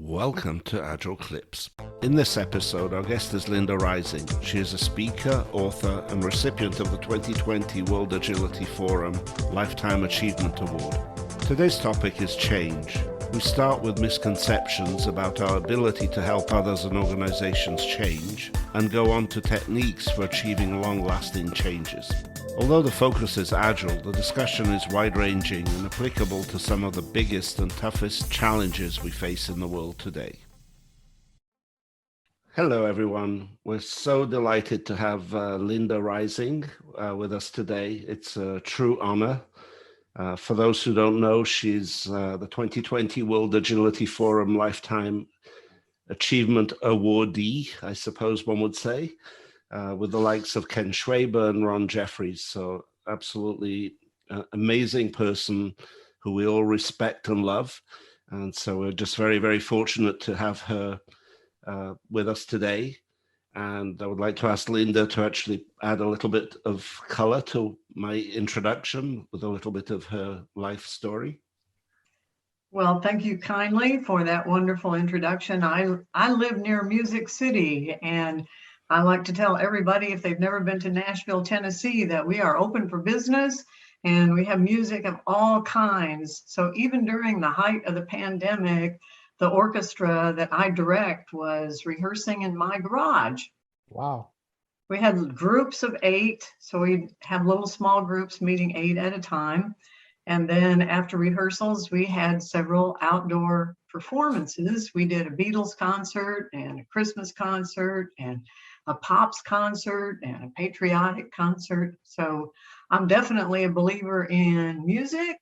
Welcome to Agile Clips. In this episode, our guest is Linda Rising. She is a speaker, author, and recipient of the 2020 World Agility Forum Lifetime Achievement Award. Today's topic is change. We start with misconceptions about our ability to help others and organizations change, and go on to techniques for achieving long-lasting changes. Although the focus is Agile, the discussion is wide-ranging and applicable to some of the biggest and toughest challenges we face in the world today. Hello, everyone. We're so delighted to have Linda Rising with us today. It's a true honor. For those who don't know, she's the 2020 World Agility Forum Lifetime Achievement Awardee, I suppose one would say. With the likes of Ken Schwaber and Ron Jeffries. So absolutely amazing person who we all respect and love. And so we're just very, very fortunate to have her with us today. And I would like to ask Linda to actually add a little bit of color to my introduction with a little bit of her life story. Well, thank you kindly for that wonderful introduction. I live near Music City, and I like to tell everybody, if they've never been to Nashville, Tennessee, that we are open for business and we have music of all kinds. So even during the height of the pandemic, the orchestra that I direct was rehearsing in my garage. Wow. We had groups of 8, so we'd have little small groups meeting 8 at a time. And then after rehearsals, we had several outdoor performances. We did a Beatles concert and a Christmas concert and a Pops concert and a patriotic concert. So I'm definitely a believer in music.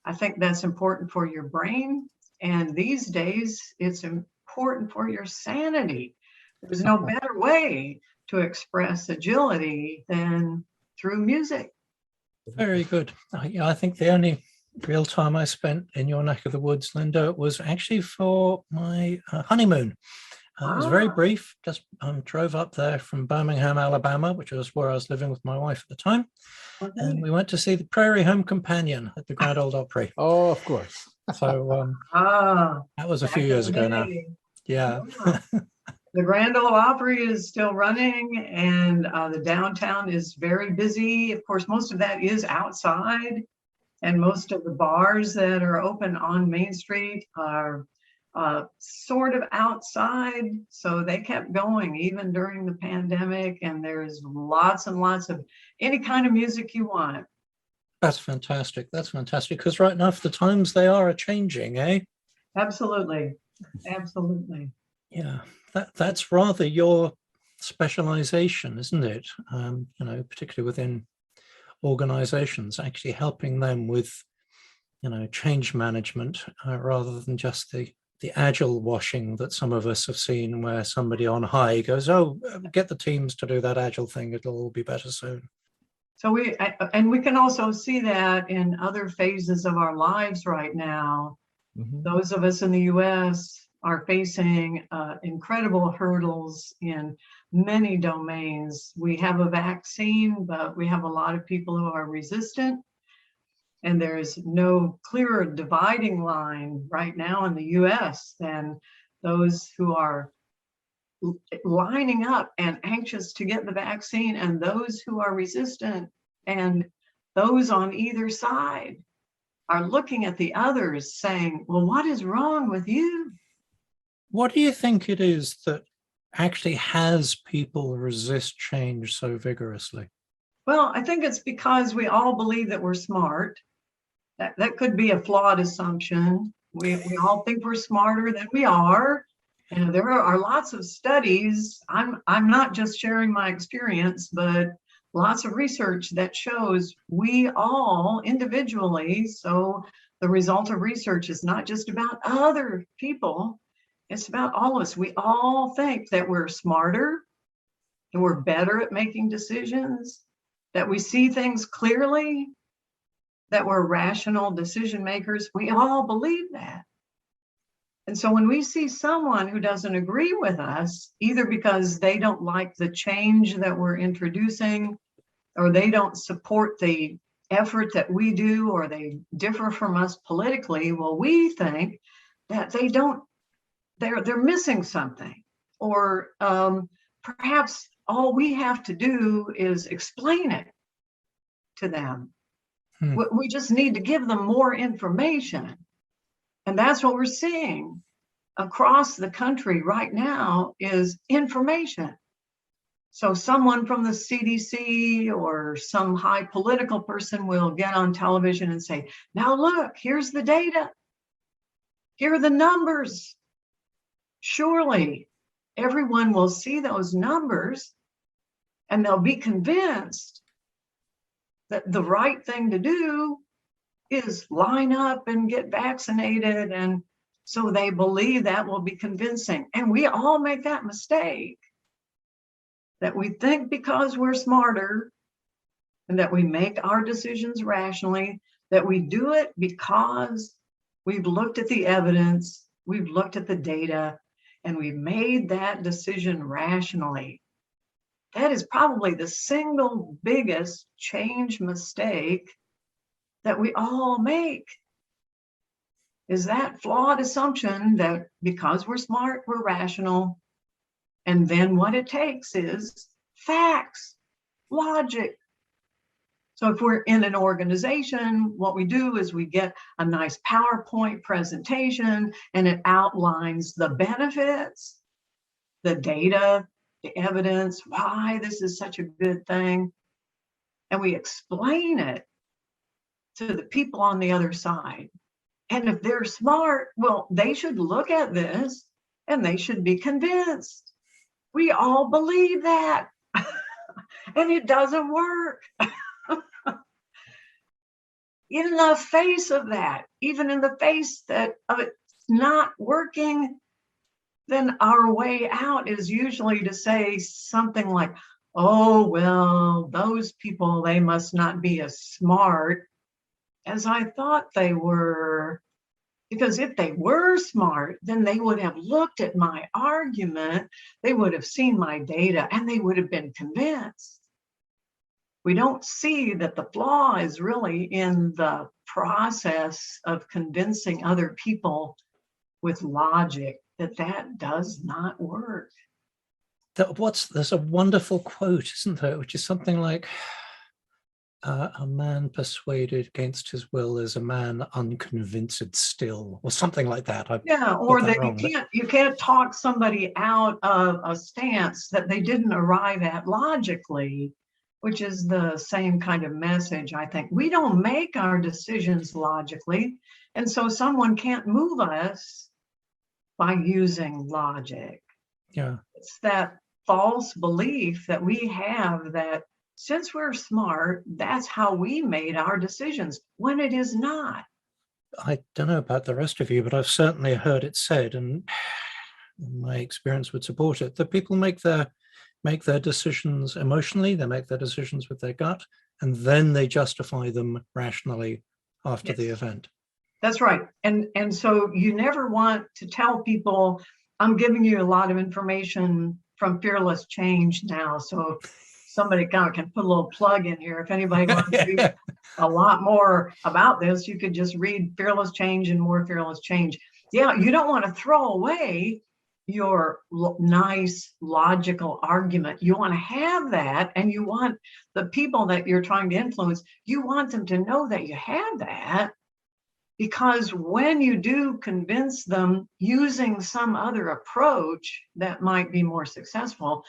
I think that's important for your brain. And these days, it's important for your sanity. There's no better way to express agility than through music. Very good. I think the only real time I spent in your neck of the woods, Linda, was actually for my honeymoon. It was very brief, just drove up there from Birmingham, Alabama, which was where I was living with my wife at the time. Okay. And we went to see the Prairie Home Companion at the Grand Ole Opry. Oh, of course. So that was a few years ago now. Yeah. The Grand Ole Opry is still running, and the downtown is very busy. Of course, most of that is outside, and most of the bars that are open on Main Street are sort of outside. So they kept going even during the pandemic, and there's lots and lots of any kind of music you want. That's fantastic. That's fantastic. Because right now, the times they are changing, eh? Absolutely. Absolutely. Yeah. That's rather your specialization, isn't it? Particularly within organizations, actually helping them with, change management rather than just the agile washing that some of us have seen, where somebody on high goes, "Oh, get the teams to do that agile thing. It'll all be better soon." So we can also see that in other phases of our lives right now. Mm-hmm. Those of us in the U.S. are facing incredible hurdles in many domains. We have a vaccine, but we have a lot of people who are resistant. And there's no clearer dividing line right now in the US than those who are lining up and anxious to get the vaccine, and those who are resistant, and those on either side are looking at the others saying, "Well, what is wrong with you?" What do you think it is that actually has people resist change so vigorously? Well, I think it's because we all believe that we're smart. That could be a flawed assumption. We all think we're smarter than we are. And there are lots of studies. I'm not just sharing my experience, but lots of research that shows we all individually. So the result of research is not just about other people. It's about all of us. We all think that we're smarter, that we're better at making decisions, that we see things clearly, that we're rational decision makers. We all believe that. And so when we see someone who doesn't agree with us, either because they don't like the change that we're introducing, or they don't support the effort that we do, or they differ from us politically, well, we think that they don't they're missing something, or perhaps all we have to do is explain it to them. We just need to give them more information. And that's what we're seeing across the country right now is information. So someone from the CDC or some high political person will get on television and say, now look, here's the data. Here are the numbers. Surely everyone will see those numbers and they'll be convinced that the right thing to do is line up and get vaccinated. And so they believe that will be convincing. And we all make that mistake, that we think because we're smarter and that we make our decisions rationally, that we do it because we've looked at the evidence, we've looked at the data, and we've made that decision rationally. That is probably the single biggest change mistake that we all make, is that flawed assumption that because we're smart, we're rational. And then what it takes is facts, logic. So if we're in an organization, what we do is we get a nice PowerPoint presentation and it outlines the benefits, the data, the evidence, why this is such a good thing. And we explain it to the people on the other side. And if they're smart, well, they should look at this and they should be convinced. We all believe that. And it doesn't work. In the face of that, even in the face that of it not working, then our way out is usually to say something like, oh, well, those people, they must not be as smart as I thought they were. Because if they were smart, then they would have looked at my argument, they would have seen my data, and they would have been convinced. We don't see that the flaw is really in the process of convincing other people with logic, that does not work. There's a wonderful quote, isn't there, which is something like, a man persuaded against his will is a man unconvinced still, or something like that. Yeah, or that you can't talk somebody out of a stance that they didn't arrive at logically, which is the same kind of message, I think. We don't make our decisions logically, and so someone can't move us by using logic. Yeah. It's that false belief that we have that since we're smart, that's how we made our decisions, when it is not. I don't know about the rest of you, but I've certainly heard it said, and my experience would support it, that people make their decisions emotionally, they make their decisions with their gut, and then they justify them rationally after the event. That's right. And so you never want to tell people, I'm giving you a lot of information from Fearless Change now. So somebody kind of can put a little plug in here. If anybody wants to read a lot more about this, you could just read Fearless Change and More Fearless Change. Yeah, you don't want to throw away your nice logical argument. You want to have that, and you want the people that you're trying to influence, you want them to know that you have that, because when you do convince them using some other approach that might be more successful,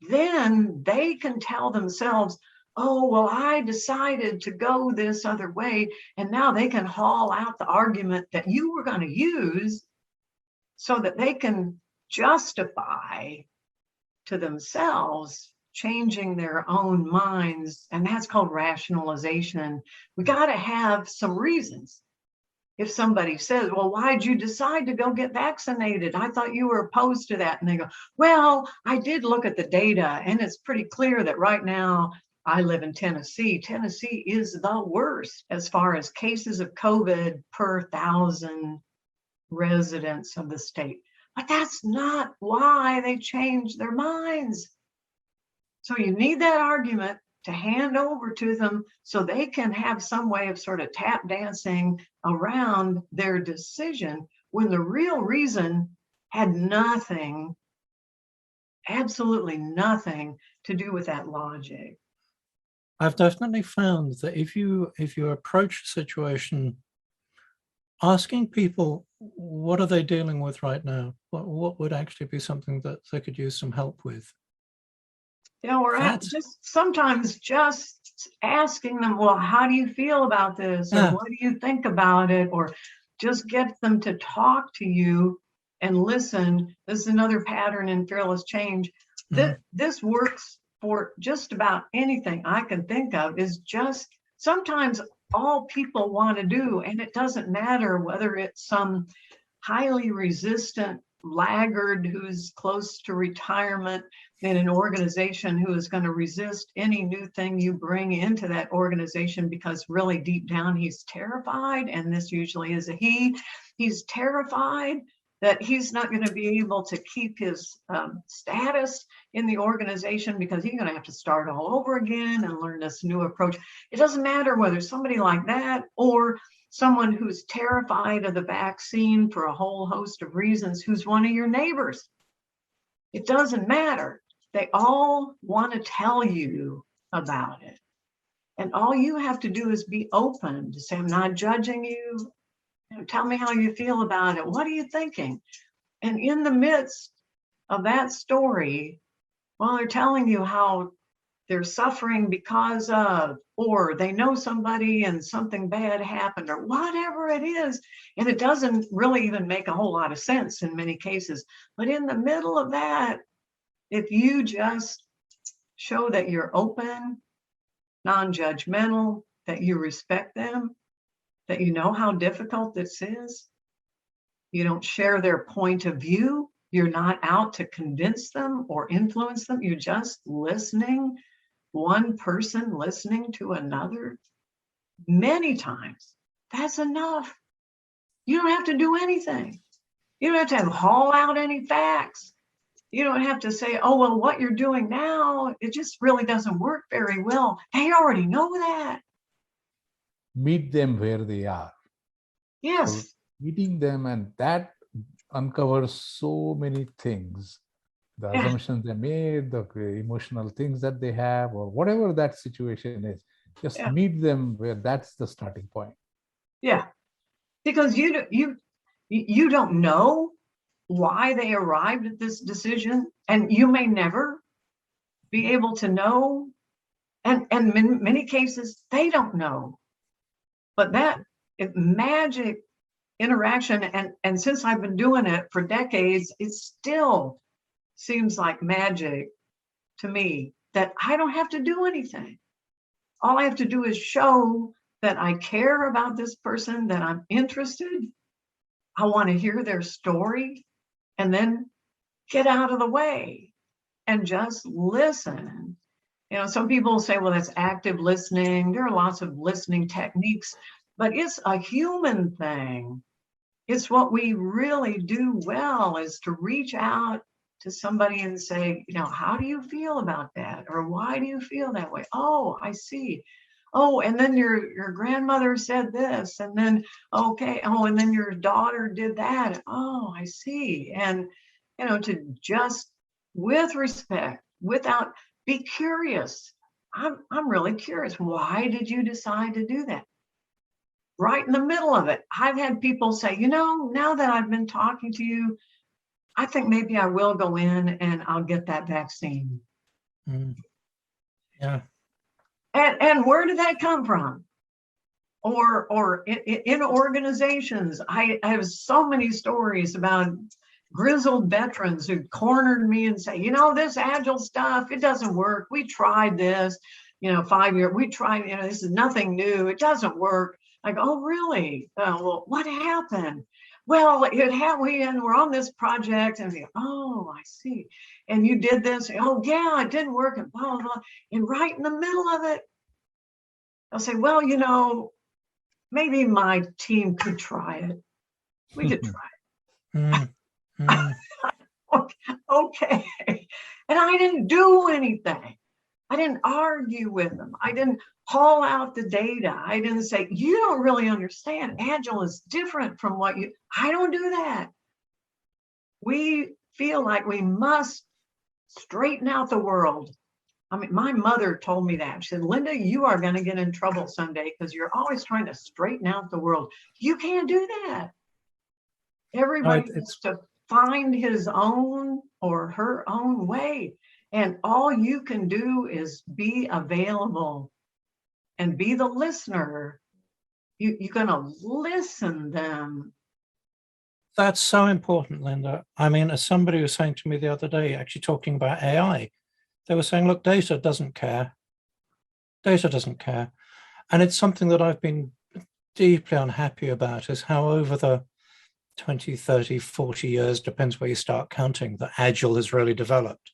then they can tell themselves, oh, well, I decided to go this other way, and now they can haul out the argument that you were going to use so that they can justify to themselves changing their own minds. And that's called rationalization. We got to have some reasons. If somebody says, well, why'd you decide to go get vaccinated? I thought you were opposed to that. And they go, well, I did look at the data, and it's pretty clear that right now I live in Tennessee. Tennessee is the worst as far as cases of COVID per 1,000 residents of the state. But that's not why they changed their minds. So you need that argument to hand over to them so they can have some way of sort of tap dancing around their decision, when the real reason had nothing, absolutely nothing to do with that logic. I've definitely found that if you approach a situation asking people what are they dealing with right now, what would actually be something that they could use some help with. You know, or just sometimes just asking them, well, how do you feel about this? Or what do you think about it? Or just get them to talk to you and listen. This is another pattern in fearless change. This works for just about anything I can think of, is just sometimes all people want to do, and it doesn't matter whether it's some highly resistant laggard who's close to retirement in an organization who is going to resist any new thing you bring into that organization because really deep down he's terrified, and this usually is a he's terrified that he's not going to be able to keep his status in the organization because he's going to have to start all over again and learn this new approach. It doesn't matter whether somebody like that or someone who's terrified of the vaccine for a whole host of reasons, who's one of your neighbors. It doesn't matter. They all want to tell you about it. And all you have to do is be open to say, I'm not judging you. Tell me how you feel about it. What are you thinking? And in the midst of that story, while they're telling you how they're suffering because of, or they know somebody and something bad happened, or whatever it is, and it doesn't really even make a whole lot of sense in many cases. But in the middle of that, if you just show that you're open, non-judgmental, that you respect them, that you know how difficult this is, you don't share their point of view, you're not out to convince them or influence them, you're just listening, one person listening to another, many times, that's enough. You don't have to do anything. You don't have to haul out any facts. You don't have to say, oh, well, what you're doing now, it just really doesn't work very well. They already know that. Meet them where they are. Yes. So meeting them, and that uncovers so many things. The assumptions they made, the emotional things that they have, or whatever that situation is. Just meet them where that's the starting point. Yeah. Because you don't know why they arrived at this decision, and you may never be able to know, and in many cases they don't know. But that magic interaction, and since I've been doing it for decades, it still seems like magic to me that I don't have to do anything. All I have to do is show that I care about this person, that I'm interested, I want to hear their story, and then get out of the way and just listen. You know, some people say, well, that's active listening. There are lots of listening techniques, but it's a human thing. It's what we really do well, is to reach out to somebody and say, you know, how do you feel about that? Or why do you feel that way? Oh, I see. Oh, and then your grandmother said this, and then, okay, oh, and then your daughter did that. Oh, I see. And, you know, to just, with respect, without, be curious. I'm really curious. Why did you decide to do that? Right in the middle of it, I've had people say, you know, now that I've been talking to you, I think maybe I will go in and I'll get that vaccine. Yeah. And where did that come from? Or in organizations, I have so many stories about grizzled veterans who cornered me and say, you know, this Agile stuff, it doesn't work. We tried this, you know, 5 years, we tried, you know, this is nothing new. It doesn't work. I go, oh, really? Well, what happened? Well, we're on this project, and we go, oh, I see. And you did this. Oh, yeah, it didn't work, and blah, blah, blah. And right in the middle of it, I'll say, well, you know, maybe my team could try it. We could try it. Okay. And I didn't do anything. I didn't argue with them. I didn't haul out the data. I didn't say, you don't really understand. Agile is different from what you, I don't do that. we feel like we must straighten out the world. I mean, my mother told me that. She said, Linda, you are going to get in trouble someday because you're always trying to straighten out the world. You can't do that. Everybody needs to find his own or her own way. And all you can do is be available and be the listener. You're going to listen them. That's so important, Linda. I mean, as somebody was saying to me the other day, actually talking about AI, they were saying, look, data doesn't care. Data doesn't care. And it's something that I've been deeply unhappy about, is how over the 20, 30, 40 years, depends where you start counting, that Agile has really developed.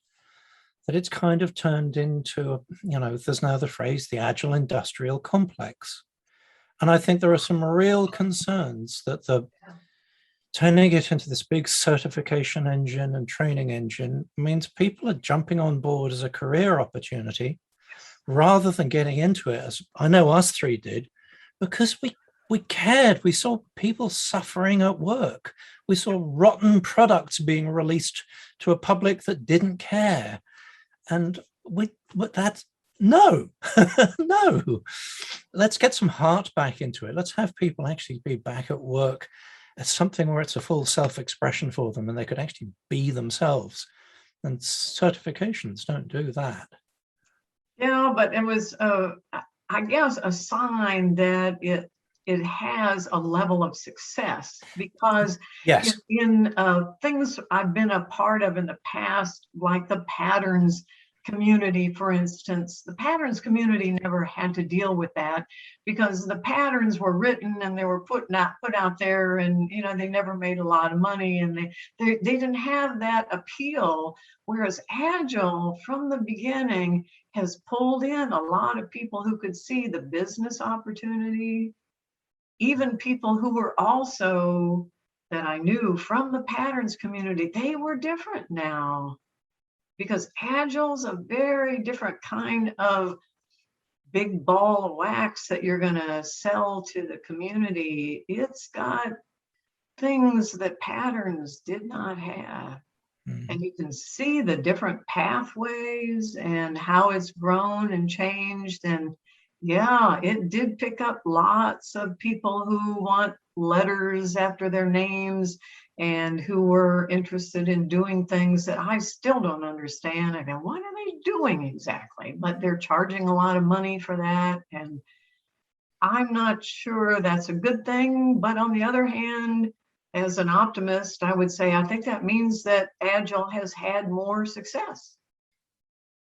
That it's kind of turned into, you know, there's now the phrase, the Agile industrial complex. And I think there are some real concerns that the turning it into this big certification engine and training engine means people are jumping on board as a career opportunity rather than getting into it, as I know us three did, because we cared. We saw people suffering at work. We saw rotten products being released to a public that didn't care. And that's no, no. Let's get some heart back into it. Let's have people actually be back at work as something where it's a full self-expression for them and they could actually be themselves. And certifications don't do that. Yeah, but it was, I guess, a sign that it has a level of success, because yes, in things I've been a part of in the past, like the patterns community, for instance, the patterns community never had to deal with that because the patterns were written and they were put out there, and they never made a lot of money, and they didn't have that appeal. Whereas Agile from the beginning has pulled in a lot of people who could see the business opportunity, even people who were also, that I knew from the patterns community, they were different now. Because Agile's a very different kind of big ball of wax that you're going to sell to the community. It's got things that patterns did not have. And you can see the different pathways and how it's grown and changed. And yeah, it did pick up lots of people who want letters after their names and who were interested in doing things that I still don't understand. I go, what are they doing exactly? But they're charging a lot of money for that. And I'm not sure that's a good thing. But on the other hand, as an optimist, I would say I think that means that Agile has had more success.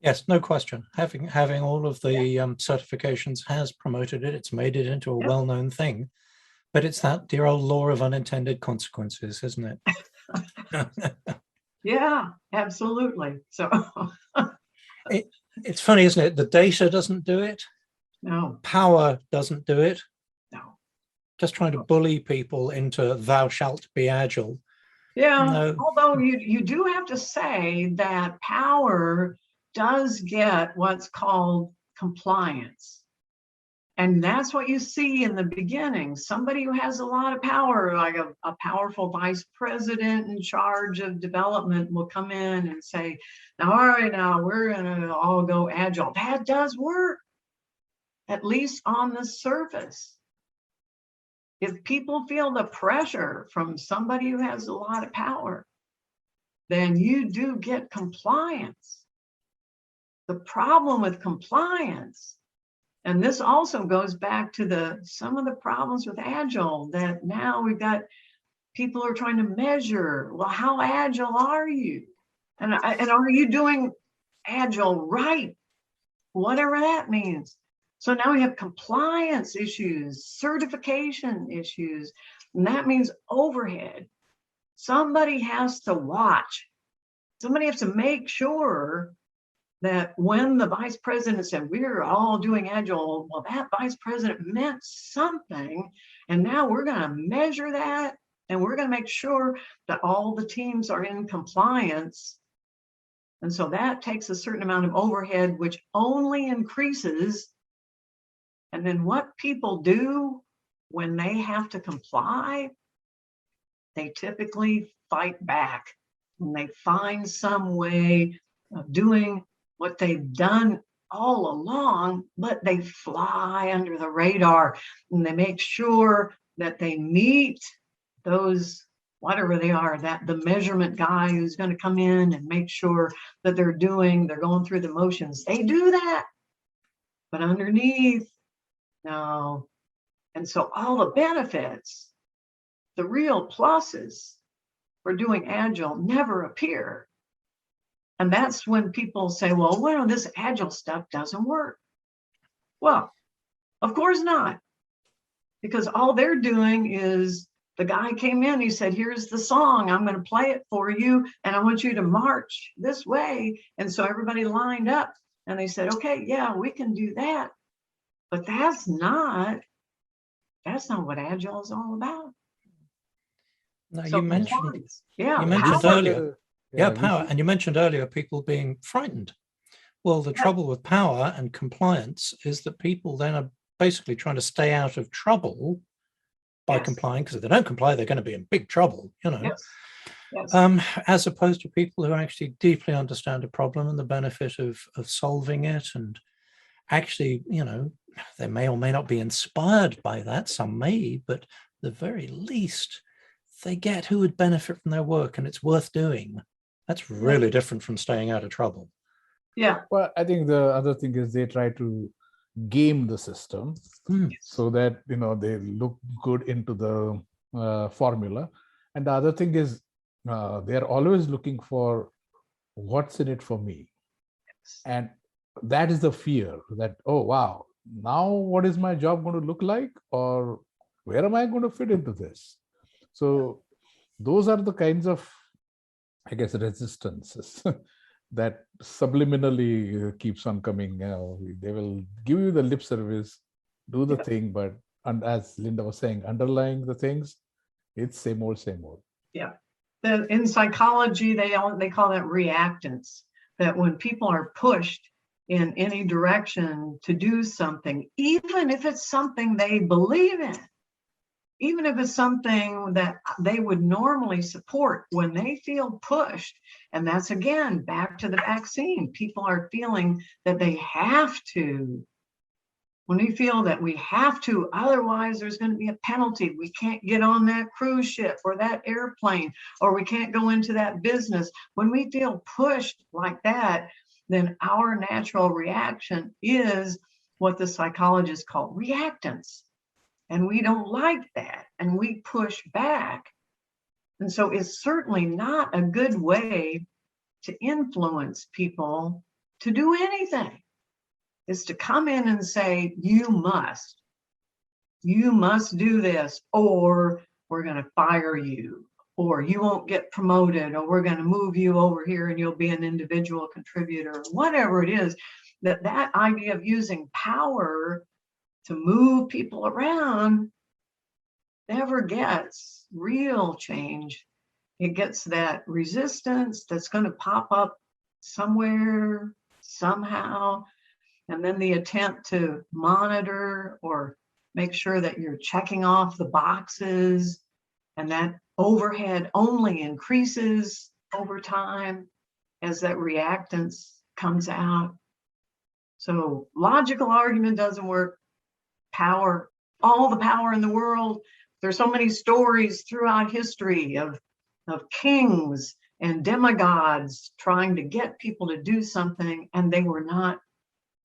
Yes, no question. Having all of the certifications has promoted it. It's made it into a well-known thing. But it's that dear old law of unintended consequences, isn't it? Yeah, absolutely. So it's funny, isn't it? The data doesn't do it. no. Power doesn't do it. No. Just trying to bully people into thou shalt be agile. Yeah, no. Although you do have to say that power does get what's called compliance. And that's what you see in the beginning. Somebody who has a lot of power, like a powerful vice president in charge of development, will come in and say, now, all right, now we're going to all go Agile. That does work, at least on the surface. If people feel the pressure from somebody who has a lot of power, then you do get compliance. The problem with compliance, and this also goes back to some of the problems with Agile, that now we've got people are trying to measure, well, how Agile are you? And are you doing Agile right? Whatever that means. So now we have compliance issues, certification issues, and that means overhead. Somebody has to watch. Somebody has to make sure that when the vice president said, we're all doing Agile, well, that vice president meant something. And now we're going to measure that. And we're going to make sure that all the teams are in compliance. And so that takes a certain amount of overhead, which only increases. And then what people do when they have to comply, they typically fight back. when they find some way of doing what they've done all along, but they fly under the radar and they make sure that they meet those, whatever they are, that the measurement guy who's going to come in and make sure that they're going through the motions. They do that, but underneath, no. And so all the benefits, the real pluses for doing Agile never appear. And that's when people say, well, this Agile stuff doesn't work. Well, of course not. Because all they're doing is, the guy came in, he said, here's the song, I'm going to play it for you, and I want you to march this way. And so everybody lined up and they said, okay, yeah, we can do that. But that's not what Agile is all about. Now, So you mentioned compliance. Yeah, you mentioned power. earlier, power, and you mentioned earlier people being frightened. Well, the trouble with power and compliance is that people then are basically trying to stay out of trouble by complying, because if they don't comply, they're going to be in big trouble, you know. Yes. Yes. As opposed to people who actually deeply understand a problem and the benefit of solving it, and actually, you know, they may or may not be inspired by that, some may, but the very least they get who would benefit from their work and it's worth doing. That's really different from staying out of trouble. Yeah. Well, I think the other thing is they try to game the system so that, you know, they look good into the formula. And the other thing is they're always looking for what's in it for me. And that is the fear that, oh, wow, now what is my job going to look like? Or where am I going to fit into this? So those are the kinds of, I guess, resistances that subliminally keeps on coming. You know, they will give you the lip service, do the thing, but as Linda was saying, underlying the things, it's same old, same old. Yeah. In psychology, they call that reactance, that when people are pushed in any direction to do something, even if it's something they believe in, even if it's something that they would normally support, when they feel pushed, and that's again, back to the vaccine, people are feeling that they have to. When we feel that we have to, otherwise there's going to be a penalty. We can't get on that cruise ship or that airplane, or we can't go into that business. When we feel pushed like that, then our natural reaction is what the psychologists call reactance. And we don't like that, and we push back. And so it's certainly not a good way to influence people to do anything, is to come in and say, you must do this, or we're going to fire you, or you won't get promoted, or we're going to move you over here and you'll be an individual contributor, whatever it is. That idea of using power to move people around never gets real change. It gets that resistance that's going to pop up somewhere, somehow, and then the attempt to monitor or make sure that you're checking off the boxes, and that overhead only increases over time as that reactance comes out. So logical argument doesn't work. Power, all the power in the world. There's so many stories throughout history of kings and demigods trying to get people to do something, and they were not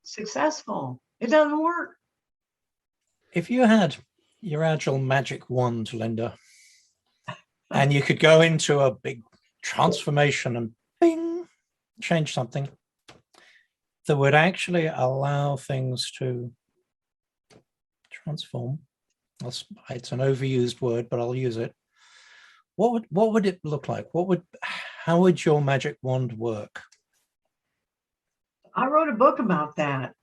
successful. It doesn't work. If you had your Agile magic wand, Linda, and you could go into a big transformation and bing, change something that would actually allow things to transform. It's an overused word, but I'll use it. What would it look like? How would your magic wand work? I wrote a book about that.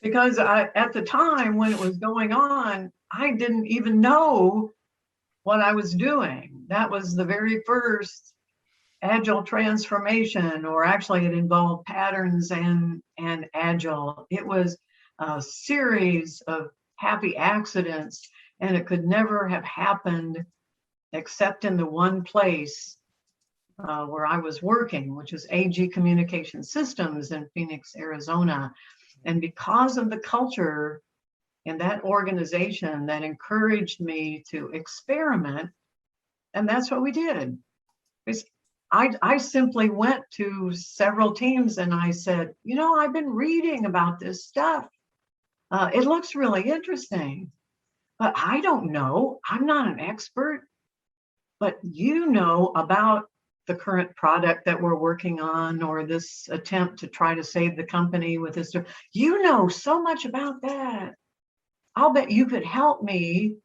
Because at the time when it was going on, I didn't even know what I was doing. That was the very first Agile transformation, or actually it involved patterns and Agile. It was a series of happy accidents, and it could never have happened except in the one place where I was working, which is AG Communication Systems in Phoenix, Arizona. And because of the culture in that organization that encouraged me to experiment, and that's what we did. I simply went to several teams and I said, you know, I've been reading about this stuff. It looks really interesting, but I don't know. I'm not an expert, but you know about the current product that we're working on, or this attempt to try to save the company with this. You know so much about that. I'll bet you could help me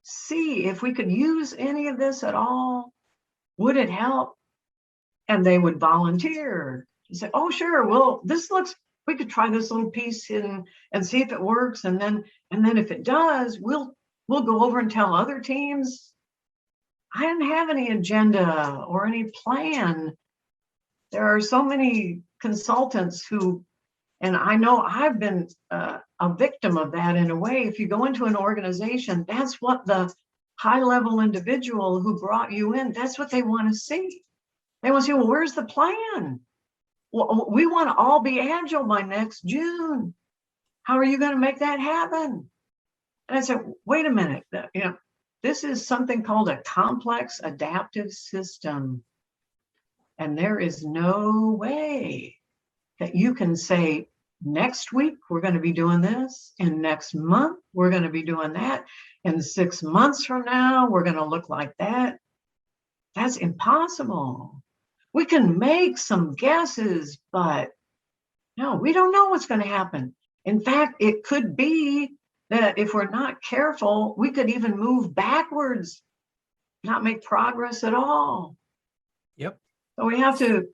see if we could use any of this at all. Would it help? And they would volunteer and say, oh, sure. Well, we could try this little piece and see if it works. And then if it does, we'll go over and tell other teams. I didn't have any agenda or any plan. There are so many consultants who, and I know I've been a victim of that in a way. If you go into an organization, that's what the high-level individual who brought you in, that's what they want to see. They want to say, well, where's the plan? Well, we want to all be agile by next June. How are you going to make that happen? And I said, wait a minute, you know, this is something called a complex adaptive system. And there is no way that you can say, next week, we're going to be doing this. And next month, we're going to be doing that. And 6 months from now, we're going to look like that. That's impossible. We can make some guesses, but no, we don't know what's going to happen. In fact, it could be that if we're not careful, we could even move backwards, not make progress at all. Yep. So we have to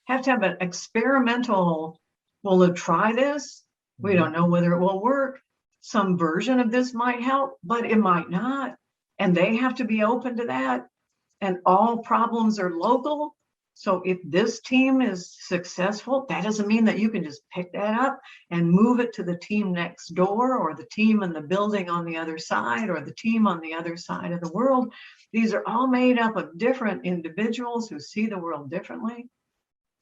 have an experimental, we'll try this. We don't know whether it will work. Some version of this might help, but it might not. And they have to be open to that. And all problems are local. So if this team is successful, that doesn't mean that you can just pick that up and move it to the team next door, or the team in the building on the other side, or the team on the other side of the world. These are all made up of different individuals who see the world differently.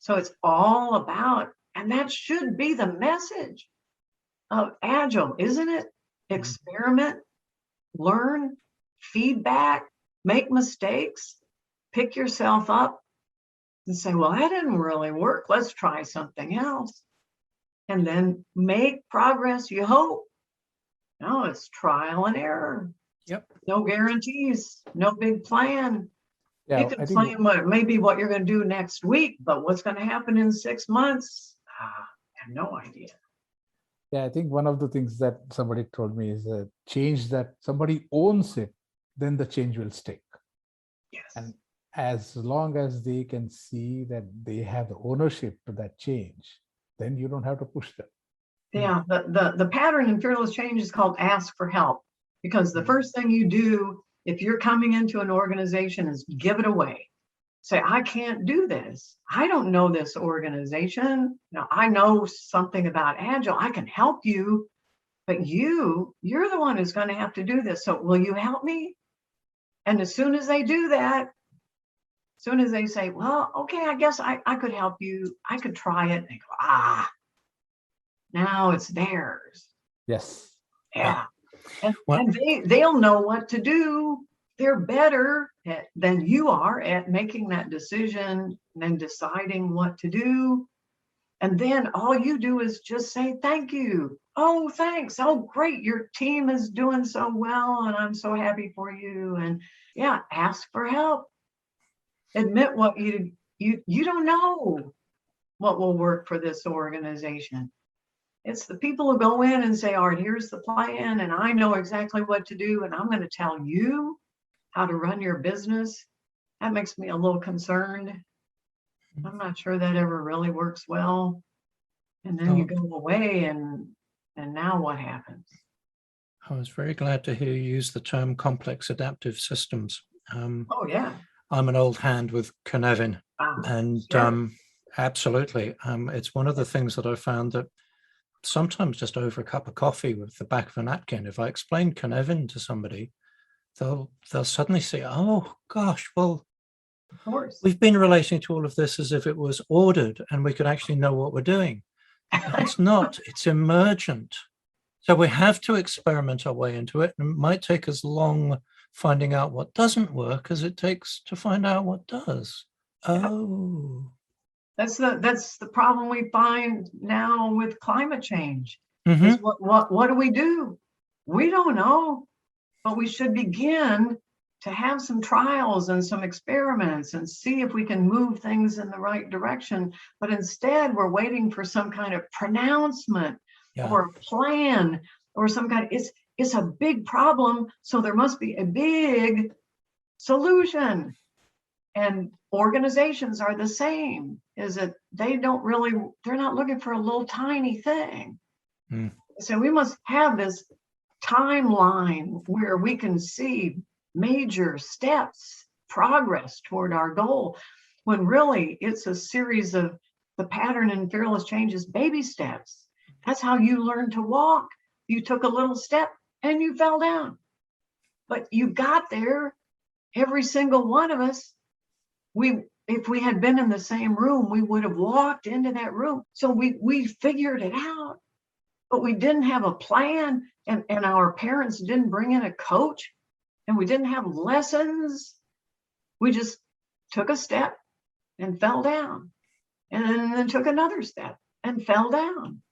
So it's all about, and that should be the message of Agile, isn't it? Experiment, learn, feedback, make mistakes, pick yourself up and say, well, that didn't really work. Let's try something else. And then make progress, you hope. No, it's trial and error. Yep. No guarantees, no big plan. Yeah, You can plan maybe what you're going to do next week, but what's going to happen in 6 months? I have no idea. Yeah, I think one of the things that somebody told me is a change that somebody owns it, then the change will stick. Yes. And as long as they can see that they have the ownership to that change, then you don't have to push them. Yeah, the pattern in fearless change is called ask for help, because the first thing you do if you're coming into an organization is give it away. Say, I can't do this. I don't know this organization. Now, I know something about Agile. I can help you, but you're the one who's going to have to do this. So will you help me? And as soon as they do that, as soon as they say, well, okay, I guess I could help you. I could try it. And they go, now it's theirs. Yes. Yeah. And they'll know what to do. They're better than you are at making that decision and deciding what to do. And then all you do is just say, thank you. Oh, thanks. Oh, great. Your team is doing so well, and I'm so happy for you. And yeah, ask for help. Admit what you don't know what will work for this organization. It's the people who go in and say, all right, here's the plan, and I know exactly what to do, and I'm going to tell you how to run your business. That makes me a little concerned. I'm not sure that ever really works well. And then you go away, and now what happens? I was very glad to hear you use the term complex adaptive systems. Oh, yeah. I'm an old hand with Cynefin, and sure. Absolutely. It's one of the things that I found that sometimes just over a cup of coffee with the back of a napkin, if I explain Cynefin to somebody, they'll suddenly say, oh gosh, well, Of course. we've been relating to all of this as if it was ordered and we could actually know what we're doing. But it's not, it's emergent. So we have to experiment our way into it. And it might take as long finding out what doesn't work as it takes to find out what does. Oh. That's the problem we find now with climate change. Mhm. Is what do? We don't know, but we should begin to have some trials and some experiments and see if we can move things in the right direction. But instead, we're waiting for some kind of pronouncement Yeah. or a plan or some kind of, it's a big problem, so there must be a big solution. And organizations are the same, is that they're not looking for a little tiny thing. Mm. So we must have this timeline where we can see major steps, progress toward our goal, when really it's a series of the pattern in fearless changes, baby steps. That's how you learn to walk. You took a little step and you fell down, but you got there. Every single one of us, if we had been in the same room, we would have walked into that room. So we figured it out, but we didn't have a plan, and our parents didn't bring in a coach, and we didn't have lessons. We just took a step and fell down, and then took another step and fell down.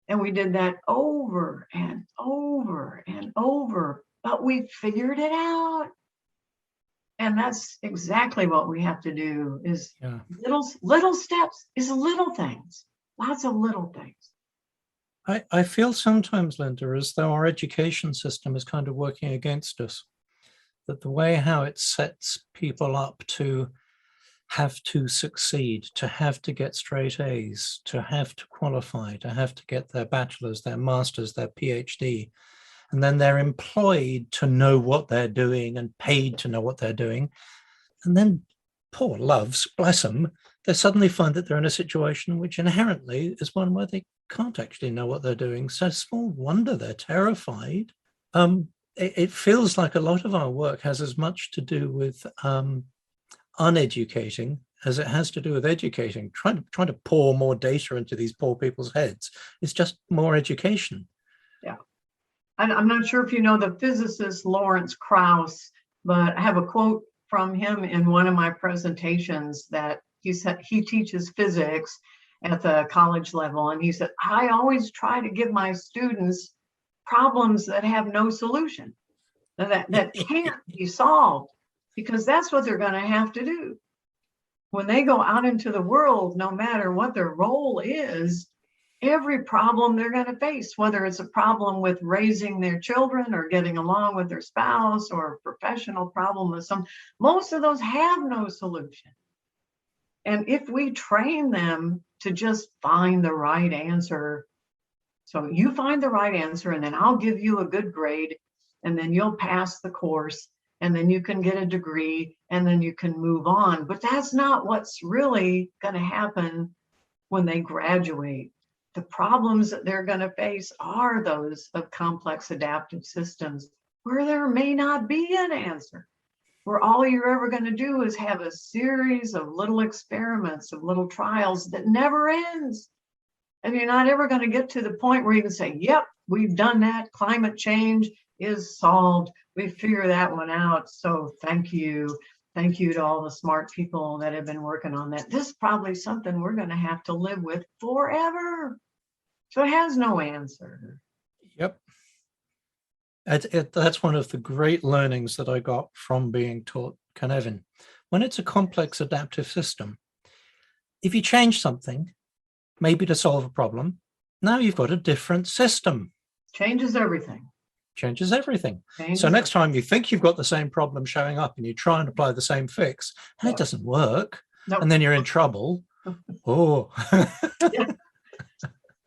And we did that over and over and over, but we figured it out. And that's exactly what we have to do, is Yeah. little steps, is little things, lots of little things. I feel sometimes, Linda, as though our education system is kind of working against us. That the way how it sets people up to have to succeed, to have to get straight A's, to have to qualify, to have to get their bachelor's, their master's, their PhD, and then they're employed to know what they're doing and paid to know what they're doing. And then poor loves, bless them, they suddenly find that they're in a situation which inherently is one where they can't actually know what they're doing. So small wonder they're terrified. It feels like a lot of our work has as much to do with uneducating as it has to do with educating. Trying to pour more data into these poor people's heads is just more education. Yeah. I'm not sure if you know the physicist Lawrence Krauss, but I have a quote from him in one of my presentations that he said he teaches physics at the college level. And he said, I always try to give my students problems that have no solution, that can't be solved, because that's what they're going to have to do. When they go out into the world, no matter what their role is, every problem they're going to face, whether it's a problem with raising their children or getting along with their spouse, or a professional problem with most of those have no solution. And if we train them to just find the right answer, so you find the right answer, and then I'll give you a good grade, and then you'll pass the course, and then you can get a degree, and then you can move on. But that's not what's really going to happen when they graduate. The problems that they're going to face are those of complex adaptive systems, where there may not be an answer, where all you're ever going to do is have a series of little experiments, of little trials that never ends. And you're not ever going to get to the point where you can say, yep, we've done that. Climate change is solved. We figured that one out. So thank you. Thank you to all the smart people that have been working on that. This is probably something we're going to have to live with forever. So it has no answer. Yep. That's one of the great learnings that I got from being taught Cynefin. When it's a complex adaptive system, if you change something, maybe to solve a problem, now you've got a different system. Changes everything. Changes everything. Changes So next time you think you've got the same problem showing up and you try and apply the same fix, and it doesn't work, Nope. and then you're in trouble. Oh. Yeah.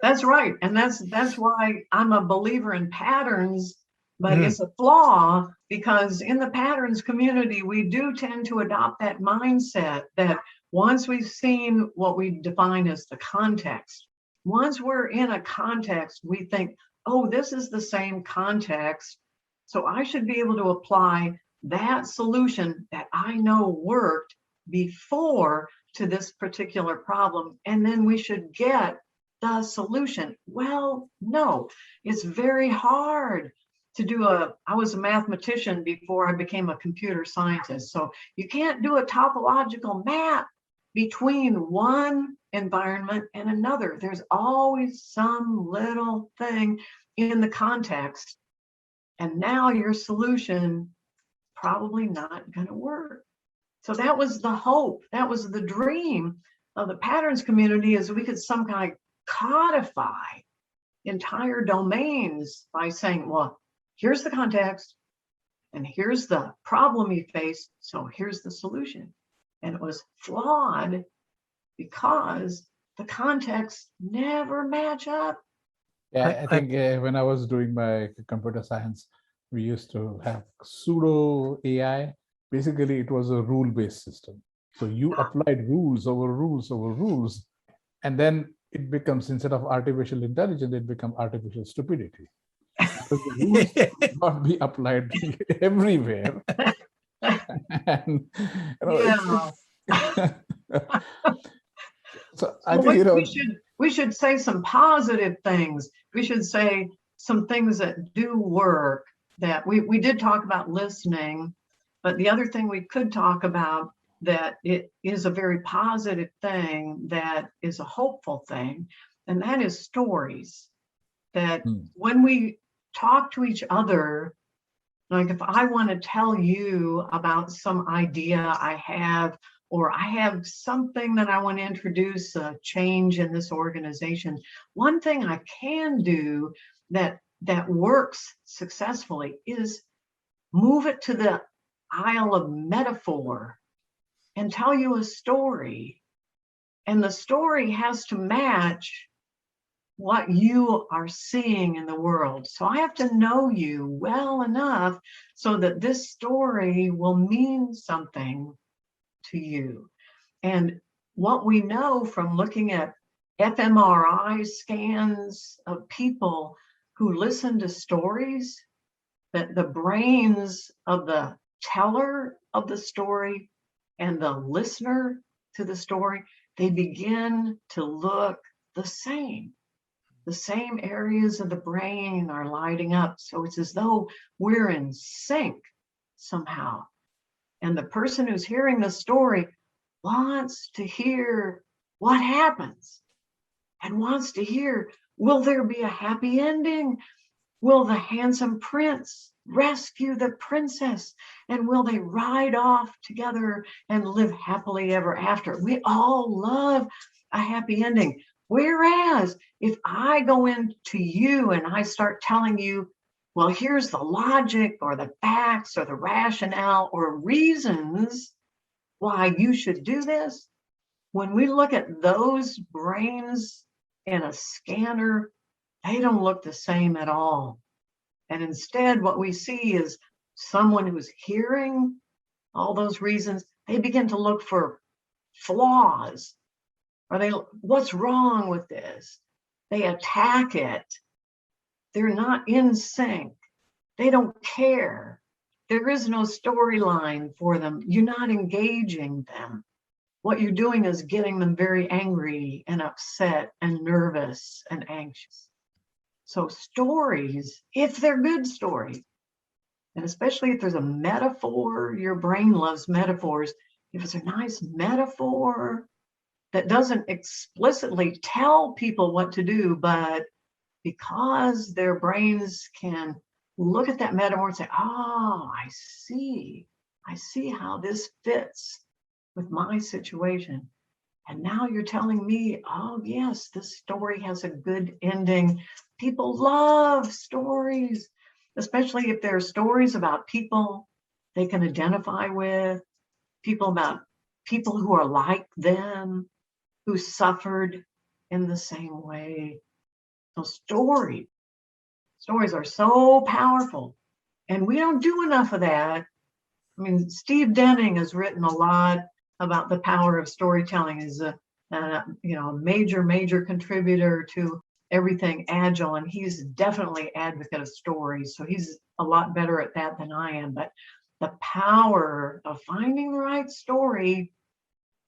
That's right. And that's why I'm a believer in patterns, but it's a flaw, because in the patterns community, we do tend to adopt that mindset that once we've seen what we define as the context, once we're in a context, we think, oh, this is the same context, so I should be able to apply that solution that I know worked before to this particular problem, and then we should get the solution. Well, no, it's very hard to do I was a mathematician before I became a computer scientist. So you can't do a topological map between one environment and another. There's always some little thing in the context. And now your solution probably not going to work. So that was the hope. That was the dream of the patterns community, is we could some kind of codify entire domains by saying, well, here's the context and here's the problem you face. So here's the solution. And it was flawed because the context never match up. Yeah, I think when I was doing my computer science, we used to have pseudo AI. Basically, it was a rule-based system. So you applied rules over rules over rules, and then it becomes, instead of artificial intelligence, it becomes artificial stupidity. Because the rules could not be applied everywhere. And, so I think, we should say some positive things. We should say some things that do work. That we did talk about listening, but the other thing we could talk about that it is a very positive thing, that is a hopeful thing, and that is stories. That when we talk to each other, like if I want to tell you about some idea I have, or I have something that I want to introduce a change in this organization, one thing I can do that works successfully is move it to the aisle of metaphor and tell you a story. And the story has to match what you are seeing in the world. So I have to know you well enough so that this story will mean something to you. And what we know from looking at fMRI scans of people who listen to stories, that the brains of the teller of the story and the listener to the story, they begin to look the same. The same areas of the brain are lighting up. So it's as though we're in sync somehow. And the person who's hearing the story wants to hear what happens and wants to hear, will there be a happy ending? Will the handsome prince rescue the princess? And will they ride off together and live happily ever after? We all love a happy ending. Whereas if I go into you and I start telling you, well, here's the logic or the facts or the rationale or reasons why you should do this, when we look at those brains in a scanner, they don't look the same at all. And instead, what we see is someone who's hearing all those reasons, they begin to look for flaws. What's wrong with this? They attack it. They're not in sync. They don't care. There is no storyline for them. You're not engaging them. What you're doing is getting them very angry and upset and nervous and anxious. So stories, if they're good stories, and especially if there's a metaphor, your brain loves metaphors. If it's a nice metaphor that doesn't explicitly tell people what to do, but because their brains can look at that metaphor and say, oh, I see how this fits with my situation. And now you're telling me, oh yes, this story has a good ending. People love stories, especially if there are stories about people they can identify with, about people who are like them, who suffered in the same way. So stories are so powerful, and we don't do enough of that. I mean, Steve Denning has written a lot about the power of storytelling. Is a major contributor to everything Agile, and he's definitely an advocate of stories. So he's a lot better at that than I am. But the power of finding the right story,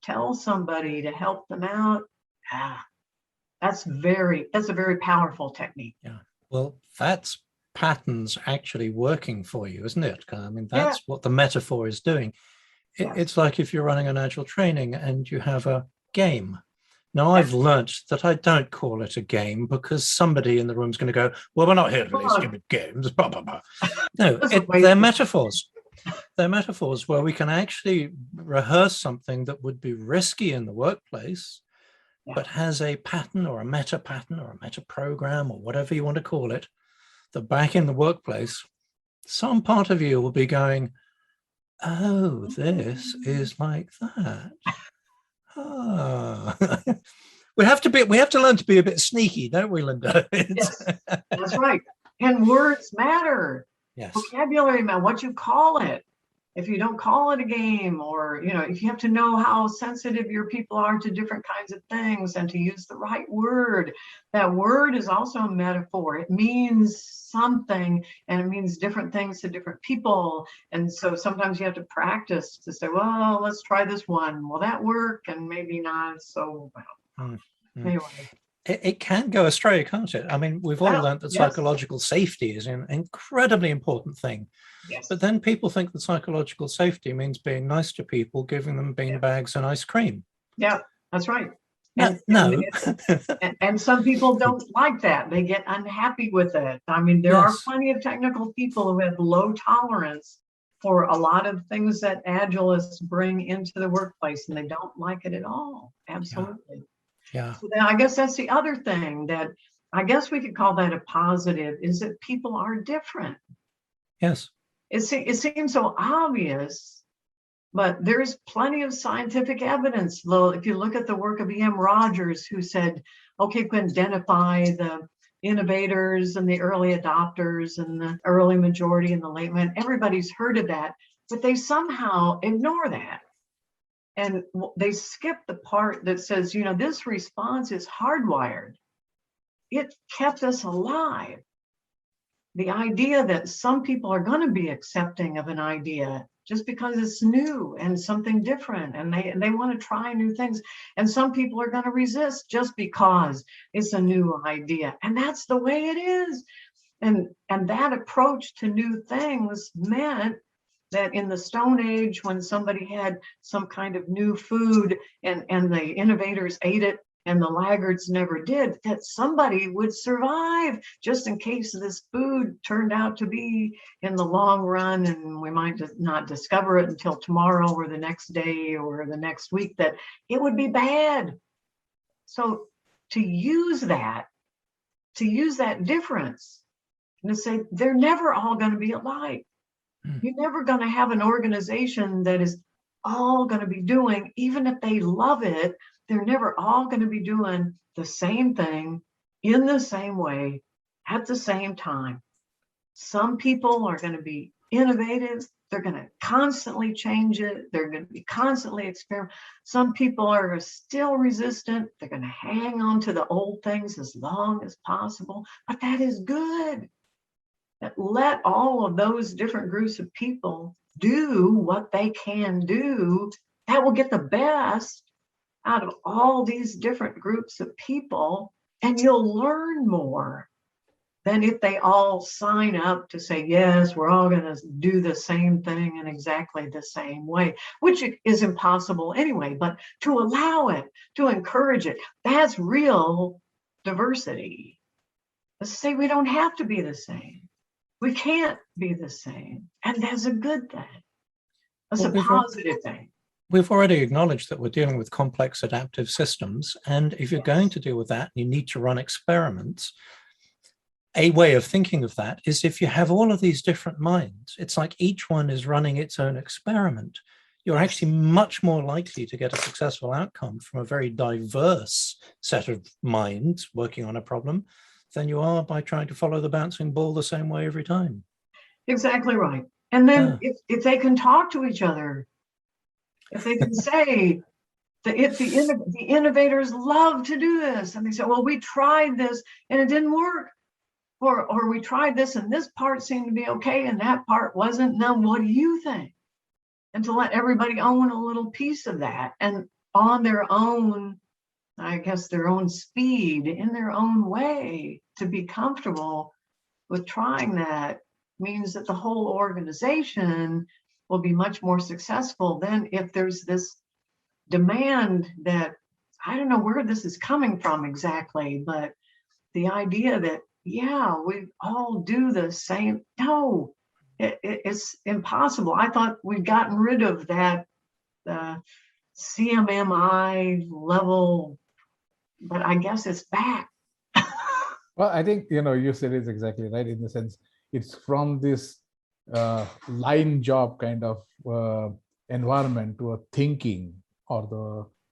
tell somebody to help them out. That's a very powerful technique. Yeah. Well, that's patterns actually working for you, isn't it? I mean, Yeah. that's what the metaphor is doing. Yes. It's like if you're running an Agile training and you have a game. Now, I've learnt that I don't call it a game because somebody in the room is going to go, well, we're not here to play stupid games. Blah, blah, blah. No, they're metaphors. They're metaphors where we can actually rehearse something that would be risky in the workplace, but has a pattern or a meta pattern or a meta program or whatever you want to call it, that back in the workplace, some part of you will be going, oh, this is like that. Ah. we have to learn to be a bit sneaky, don't we, Linda? Yes, that's right. And words matter. Yes. Vocabulary matter, what you call it. If you don't call it a game, or, you know, if you have to know how sensitive your people are to different kinds of things and to use the right word, that word is also a metaphor. It means something, and it means different things to different people. And so sometimes you have to practice to say, well, let's try this one. Will that work? And maybe not. So, well, anyway. It can go astray, can't it? I mean, we've all learned that psychological safety is an incredibly important thing. Yes. But then people think that psychological safety means being nice to people, giving them bean bags and ice cream. Yeah, that's right. No. And some people don't like that. They get unhappy with it. I mean, there are plenty of technical people who have low tolerance for a lot of things that Agilists bring into the workplace, and they don't like it at all. Absolutely. Yeah. So then I guess that's the other thing that I guess we could call that a positive, is that people are different. Yes. It seems so obvious, but there's plenty of scientific evidence. Though, if you look at the work of E.M. Rogers, who said, okay, we can identify the innovators and the early adopters and the early majority and the late man, everybody's heard of that, but they somehow ignore that. And they skip the part that says, you know, this response is hardwired. It kept us alive. The idea that some people are going to be accepting of an idea just because it's new and something different, and they want to try new things. And some people are going to resist just because it's a new idea. And that's the way it is. And that approach to new things meant that in the Stone Age, when somebody had some kind of new food and the innovators ate it and the laggards never did, that somebody would survive just in case this food turned out to be in the long run, and we might just not discover it until tomorrow or the next day or the next week, that it would be bad. So to use that difference and to say they're never all going to be alike. You're never going to have an organization that is all going to be doing, even if they love it, they're never all going to be doing the same thing in the same way at the same time. Some people are going to be innovative. They're going to constantly change it. They're going to be constantly experiment. Some people are still resistant. They're going to hang on to the old things as long as possible, but that is good. Let all of those different groups of people do what they can do. That will get the best out of all these different groups of people, and you'll learn more than if they all sign up to say, yes, we're all going to do the same thing in exactly the same way, which is impossible anyway. But to allow it, to encourage it, that's real diversity. Let's say we don't have to be the same. We can't be the same. And that's a good thing. That's a positive thing. We've already acknowledged that we're dealing with complex adaptive systems. And if you're going to deal with that, you need to run experiments. A way of thinking of that is if you have all of these different minds, it's like each one is running its own experiment. You're actually much more likely to get a successful outcome from a very diverse set of minds working on a problem than you are by trying to follow the bouncing ball the same way every time. Exactly right. And then if they can talk to each other, if they can say that the innovators love to do this, and they say, well, we tried this and it didn't work. or we tried this and this part seemed to be okay and that part wasn't. Now, what do you think? And to let everybody own a little piece of that, and on their own, I guess, their own speed, in their own way, to be comfortable with trying that means that the whole organization will be much more successful than if there's this demand that, I don't know where this is coming from exactly, but the idea that, yeah, we all do the same. No, it's impossible. I thought we'd gotten rid of that CMMI level, but I guess it's back. Well, I think, you said it's exactly right, in the sense it's from this line job kind of environment to a thinking or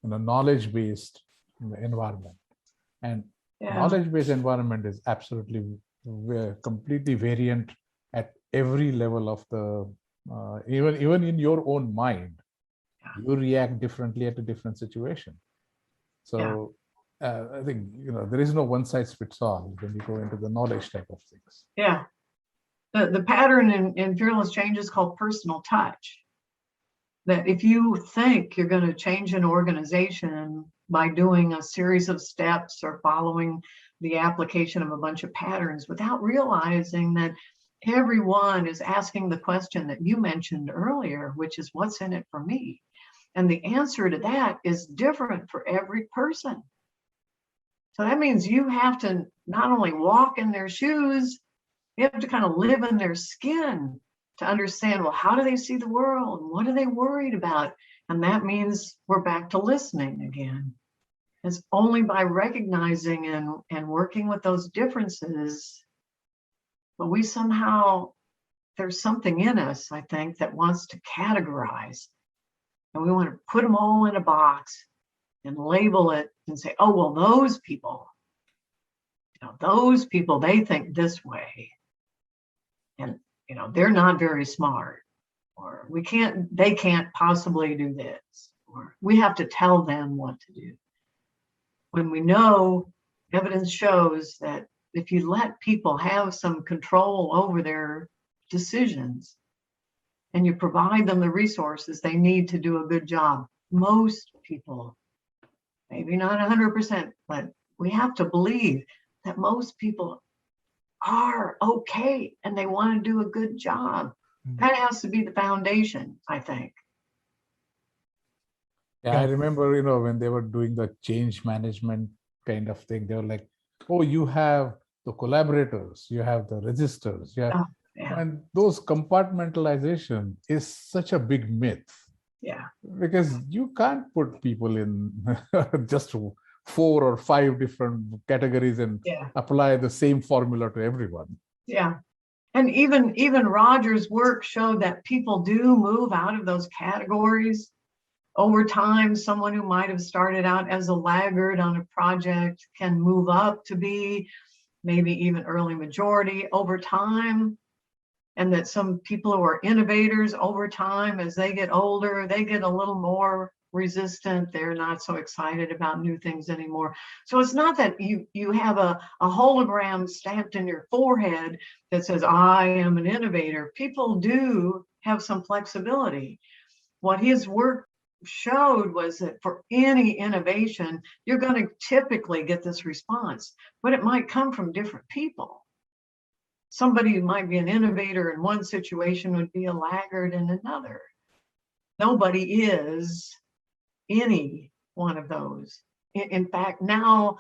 the knowledge-based environment. And Yeah, knowledge-based environment is absolutely completely variant at every level of the, even in your own mind, you react differently at a different situation. So I think, there is no one size fits all when you go into the knowledge type of things. yeah. The pattern in fearless change is called personal touch. That if you think you're going to change an organization by doing a series of steps or following the application of a bunch of patterns without realizing that everyone is asking the question that you mentioned earlier, which is, what's in it for me? And the answer to that is different for every person. So that means you have to not only walk in their shoes, you have to kind of live in their skin to understand, well, how do they see the world? What are they worried about? And that means we're back to listening again. It's only by recognizing and working with those differences, but we somehow, there's something in us, I think, that wants to categorize. And we want to put them all in a box and label it and say, oh, well, those people, they think this way. And, they're not very smart, or they can't possibly do this, or we have to tell them what to do. When we know, evidence shows that if you let people have some control over their decisions and you provide them the resources they need to do a good job, most people, maybe not 100%, but we have to believe that most people are okay and they want to do a good job. That has to be the foundation, I think. Yeah, I remember, when they were doing the change management kind of thing, they were like, oh, you have the collaborators, you have the resistors, and those compartmentalization is such a big myth. Yeah. Because you can't put people in just 4 or 5 different categories and apply the same formula to everyone. Yeah. And even Roger's work showed that people do move out of those categories over time. Someone who might have started out as a laggard on a project can move up to be maybe even early majority over time. And that some people who are innovators over time, as they get older, they get a little more resistant. They're not so excited about new things anymore. So it's not that you have a hologram stamped in your forehead that says, I am an innovator. People do have some flexibility. What his work showed was that for any innovation, you're going to typically get this response, but it might come from different people. Somebody who might be an innovator in one situation would be a laggard in another. Nobody is any one of those. In fact, now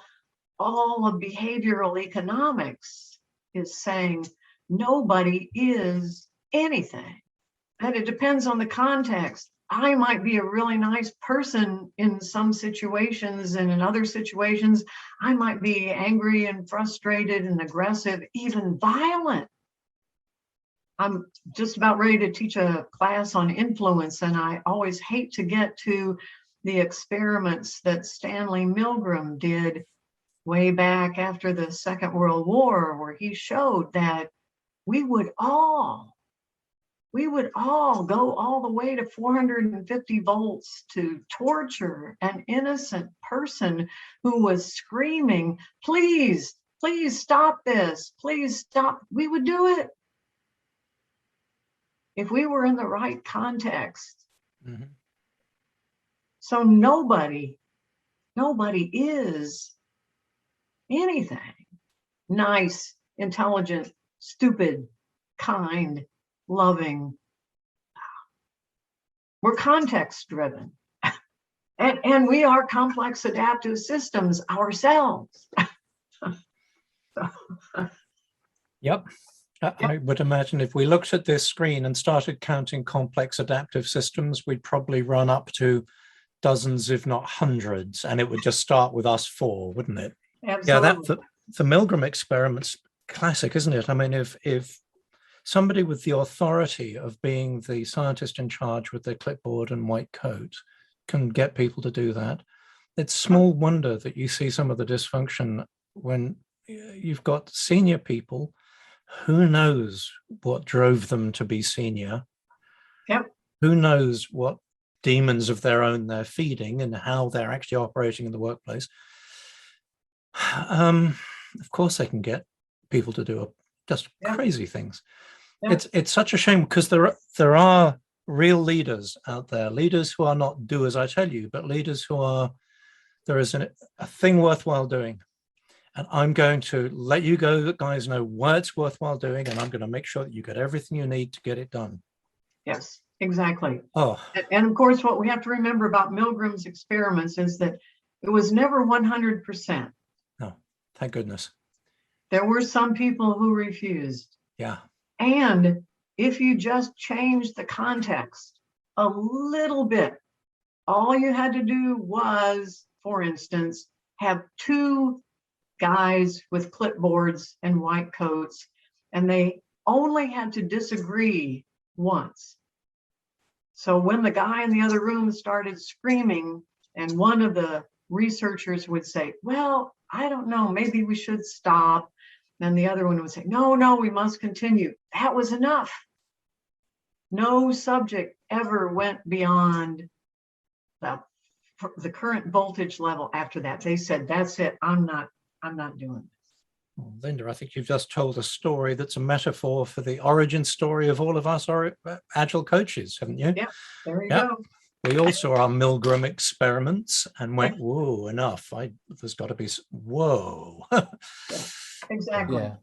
all of behavioral economics is saying nobody is anything. And it depends on the context. I might be a really nice person in some situations, and in other situations, I might be angry and frustrated and aggressive, even violent. I'm just about ready to teach a class on influence, and I always hate to get to the experiments that Stanley Milgram did way back after the Second World War, where he showed that we would all go all the way to 450 volts to torture an innocent person who was screaming, please please stop this, please stop, we would do it. If we were in the right context. Mhm. So nobody is anything nice, intelligent, stupid, kind, loving. We're context driven. And we are complex adaptive systems ourselves. Yep. I would imagine if we looked at this screen and started counting complex adaptive systems, we'd probably run up to dozens, if not hundreds, and it would just start with us four, wouldn't it? Absolutely. Yeah, the Milgram experiment's classic, isn't it? I mean, if somebody with the authority of being the scientist in charge with their clipboard and white coat can get people to do that, it's small wonder that you see some of the dysfunction when you've got senior people. Who knows what drove them to be senior? Yep. Who knows what demons of their own they're feeding and how they're actually operating in the workplace? Of course, they can get people to do just crazy things. Yeah. It's such a shame because there are real leaders out there, leaders who are not do as I tell you, but leaders who are, there is a thing worthwhile doing. And I'm going to let you guys know why it's worthwhile doing, and I'm going to make sure that you get everything you need to get it done. Yes, exactly. Oh, and of course, what we have to remember about Milgram's experiments is that it was never 100%. no, thank goodness. There were some people who refused. Yeah. And if you just change the context a little bit, all you had to do was, for instance, have two guys with clipboards and white coats, and they only had to disagree once. So when the guy in the other room started screaming, and one of the researchers would say, well, I don't know, maybe we should stop. And the other one would say, no, we must continue. That was enough. No subject ever went beyond the current voltage level after that. They said, that's it, I'm not doing this. Well, Linda, I think you've just told a story that's a metaphor for the origin story of all of us Agile coaches, haven't you? Yeah, there you go. We all saw our Milgram experiments and went, whoa, enough. There's got to be, whoa. Exactly. Yeah.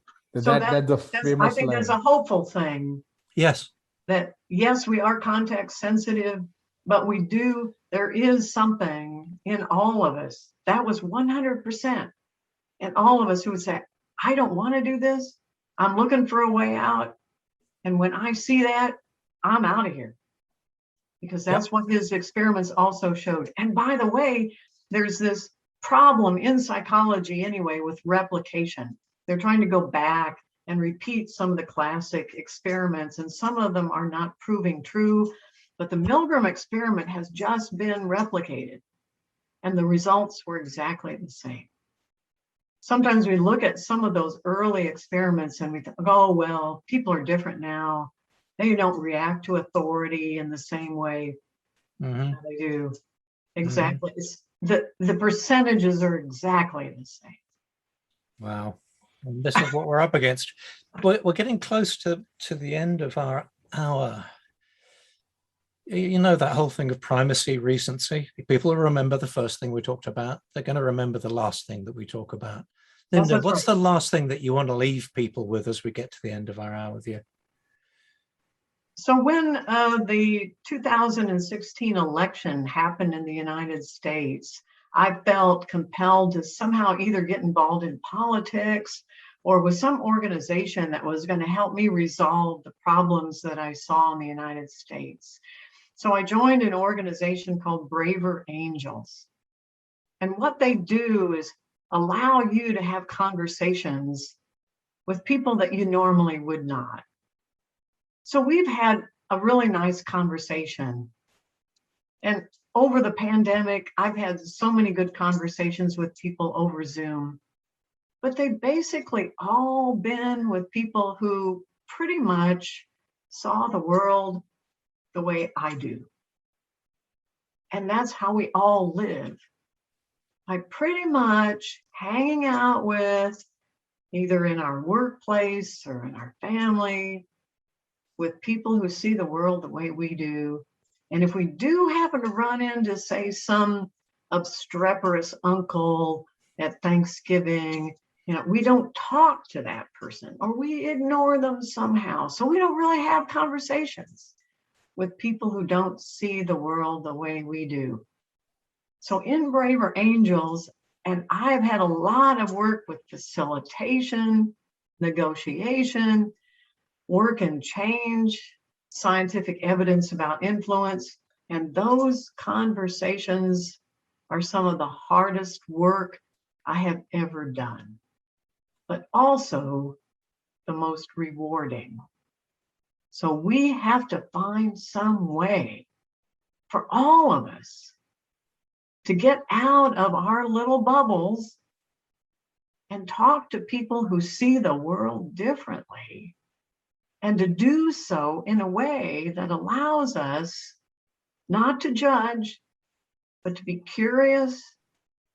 So That's the famous I think line. there's a hopeful thing. Yes. That yes, we are context sensitive, but there is something in all of us that was 100%. And all of us who would say, I don't want to do this. I'm looking for a way out. And when I see that, I'm out of here. Because that's what his experiments also showed. And by the way, there's this problem in psychology anyway with replication. They're trying to go back and repeat some of the classic experiments, and some of them are not proving true. But the Milgram experiment has just been replicated, and the results were exactly the same. Sometimes we look at some of those early experiments and we think, oh, well, people are different now. They don't react to authority in the same way they do. Exactly. The percentages are exactly the same. Wow. And this is what we're up against. We're getting close to the end of our hour. You know, that whole thing of primacy, recency. People will remember the first thing we talked about. They're going to remember the last thing that we talk about. Linda, what's the last thing that you want to leave people with as we get to the end of our hour with you? So when the 2016 election happened in the United States, I felt compelled to somehow either get involved in politics or with some organization that was going to help me resolve the problems that I saw in the United States. So I joined an organization called Braver Angels. And what they do is allow you to have conversations with people that you normally would not. So we've had a really nice conversation. And over the pandemic, I've had so many good conversations with people over Zoom, but they've basically all been with people who pretty much saw the world the way I do. And that's how we all live. By pretty much hanging out with either in our workplace or in our family, with people who see the world the way we do. And if we do happen to run into, say, some obstreperous uncle at Thanksgiving, we don't talk to that person, or we ignore them somehow. So we don't really have conversations with people who don't see the world the way we do. So in Braver Angels, and I've had a lot of work with facilitation, negotiation, work and change, scientific evidence about influence, and those conversations are some of the hardest work I have ever done, but also the most rewarding. So we have to find some way for all of us to get out of our little bubbles and talk to people who see the world differently, and to do so in a way that allows us not to judge, but to be curious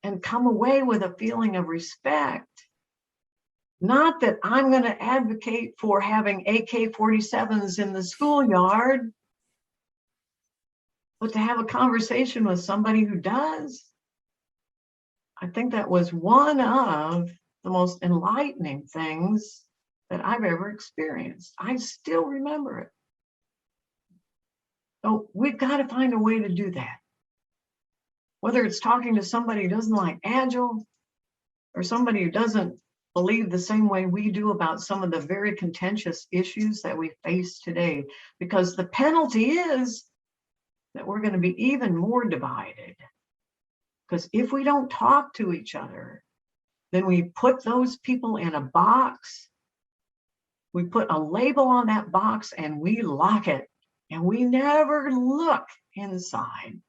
and come away with a feeling of respect. Not that I'm going to advocate for having AK-47s in the schoolyard, but to have a conversation with somebody who does. I think that was one of the most enlightening things that I've ever experienced. I still remember it. So we've got to find a way to do that. Whether it's talking to somebody who doesn't like Agile, or somebody who doesn't believe the same way we do about some of the very contentious issues that we face today, because the penalty is that we're going to be even more divided. Because if we don't talk to each other, then we put those people in a box, we put a label on that box, and we lock it, and we never look inside.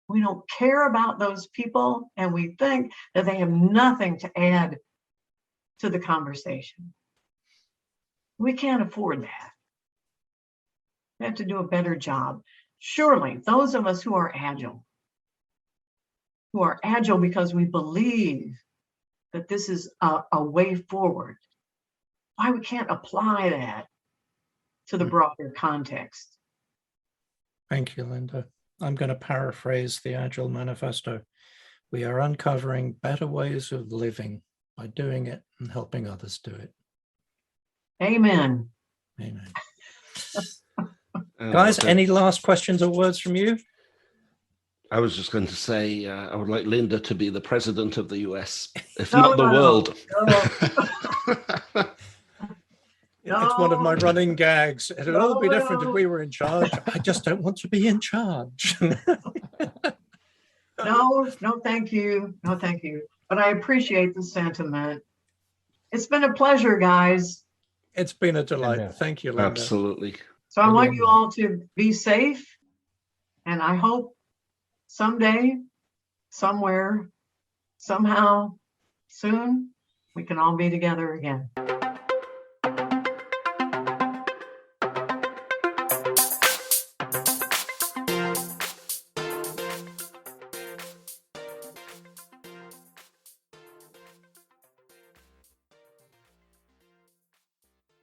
We don't care about those people, and we think that they have nothing to add to the conversation. We can't afford that. We have to do a better job. Surely, those of us who are agile because we believe that this is a way forward, why we can't apply that to the broader context. Thank you, Linda. I'm going to paraphrase the Agile Manifesto. We are uncovering better ways of living by doing it and helping others do it. Amen. Amen. Guys, any last questions or words from you? I was just going to say, I would like Linda to be the president of the US, if not the world. It's one of my running gags. It'd all be different if we were in charge. I just don't want to be in charge. No, thank you. No, thank you. But I appreciate the sentiment. It's been a pleasure, guys. It's been a delight. Thank you, Linda. Absolutely. So I want you all to be safe. And I hope someday, somewhere, somehow, soon, we can all be together again.